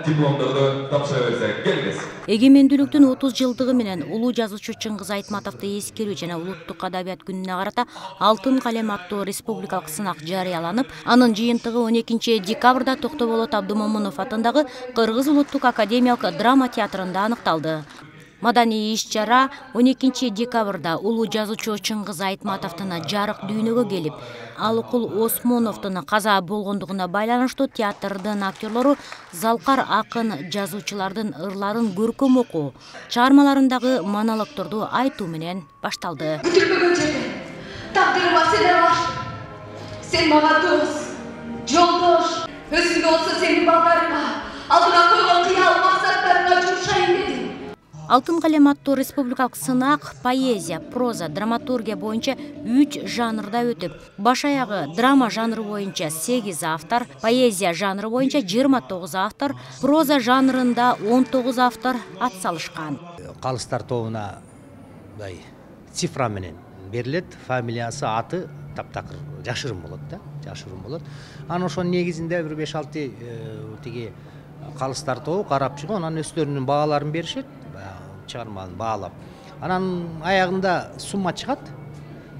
Дипломдорду тапшыра берсек, келиңиз. Эгемендүүлүктүн 30 жылдыгы менен улуу жазуучу Чыңгыз Айтматовду эскерүү жана улуттук адабият күнүнө карата Алтын калем аттуу республикалык сынак жарыяланып, анын жыйынтыгы 12 декабрда Токтоболот Абдымомунов атындагы Кыргыз улуттук академиялык драма театрында аныкталды. Маданий иш-чара 12 декабрда улуу жазуучу Чыңгыз Айтматовдун жарык дүйнөгө келип, Алыкул Осмоновдун каза болгондугуна байланыштуу театрдын актерлору залкар акын жазуучулардын ырларын көркөм окуу, чыгармаларындагы монологдорду айтуу менен башталды. Күтүлмөгөн жерден тагдырыма сене бар. Сен мага дос, жолдош, өзүңдө болсо сенин балдарыңа, алдыңа койгон кыял максаттарыңа жумшайын дедим. Алтын калем аттуу республикалык сынак поэзия, проза, драматургия боюнча 3 жанрда өтүп, баш аягы драма жанры боюнча 8 автор, поэзия жанры боюнча 29 автор, проза жанрында 19 автор атсалышкан. Калыстар тобуна цифра менен берилет, фамилиясы, аты таптакыр жашырым болот да, жашырым болот. Анан ошонун негизинде бир 5-6 тиги калыстар тобу карап чыгып, анан өздөрүнүн бааларын беришет. Чыгарманы баалап, анан аягында сумма чыгат.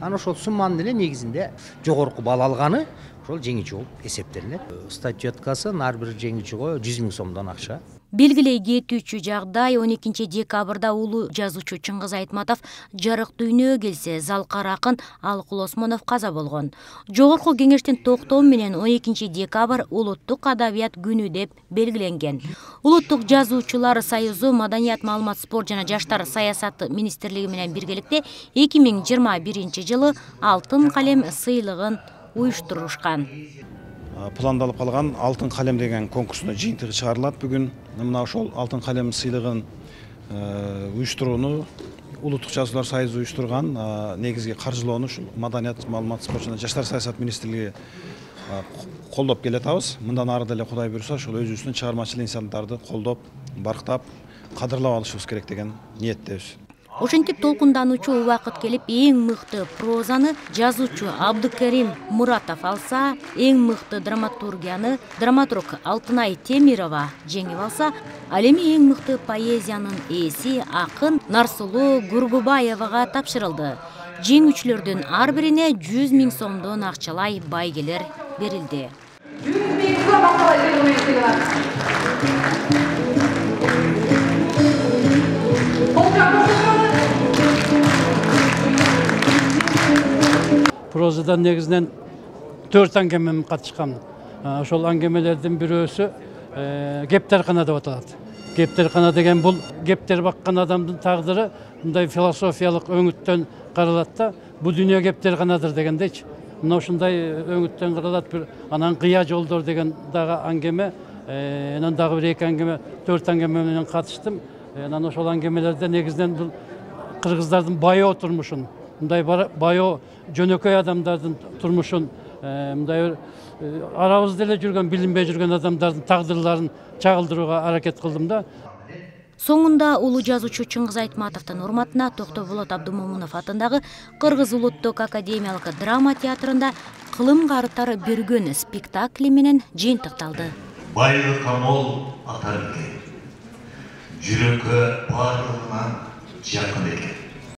Анан ошол сумманын эле негизинде жогорку бал алганы ошол жеңүүчү болуп эсептелинет. Статьяткасы ар бир жеңүүчүгө 100 000 сомдон акча. Белгилей кетүүчү жагдай 12 декабрда улуу жазуучу Чыңгыз Айтматов жарык дүйнөгө келсе, залкар акын Алыкул Осмонов каза болгон. Жогорку кеңештин токтому менен 12 декабрь улуттук адабият күнү деп белгиленген. Улуттук жазуучулар союзу Маданият, маалымат, спорт жана жаштар саясаты министрлиги менен биргеликте 2021 жылы Алтын калем сыйлыгын уюштурушкан. Пландалып калган Алтын калем деген конкурсунун жыйынтыгы чыгарылат бүгүн. Мына ошол Алтын калем сыйлыгын уюштурууну Улуттук жазуучулар союзу уюштурган, негизги каржылоону ушул Маданият, маалымат, спорт жана жаштар саясаты министрлиги колдоп келатабыз. Мындан ары деле Кудай буйруса ошол өзүбүздүн чыгармачыл инсандарды колдоп, барктап, кадырлап алышыбыз керек деген ниеттебиз. Ошентип толкундануучу убакыт келип, эң мыкты прозаны жазуучу Абдыкерим Муратов алса, эң мыкты драматургияны драматург Алтынай Темирова жеңип алса, ал эми эң мыкты поэзиянын ээси акын Нарсулуу Гургубаевага тапшырылды. Жеңүүчүлөрдүн ар бирине 100 000 сомдон акчалай байгелер берилди. 100 000 сом акчалай берилди. Прозадан негизинен 4 аңгеме катышкан. Ошол аңгемелердин бирөөсү кептеркана деп аталат. Кептеркана деген бул кептер баккан адамдын тагдыры мындай философиялык өңүттөн каралат да, бул дүйнө кептерканадыр дегендейчи. Мына ушундай өңүттөн каралат. Бир анан кыя жолдор деген дагы аңгеме, анан дагы бир 2 аңгеме, 4 аңгеме менен катыштым. Анан ошол аңгемелерде негизинен бул кыргыздардын байоо турмушун, мындай байоо жөнөкөй адамдардын турмушун, мындай арабызда эле жүргөн, билинбей жүргөн адамдардын тагдырларын чагылдырууга аракет кылдым да. Соңунда улуу жазуучу Чыңгыз Айтматовдун урматына Токтоболот Абдымомунов атындагы Кыргыз улуттук академиялык драма театрында кылым карытар бергөн спектакли менен жыйынтыкталды. Байлыкка мол ата экен, жүрөккө баардыгынан жакын экен.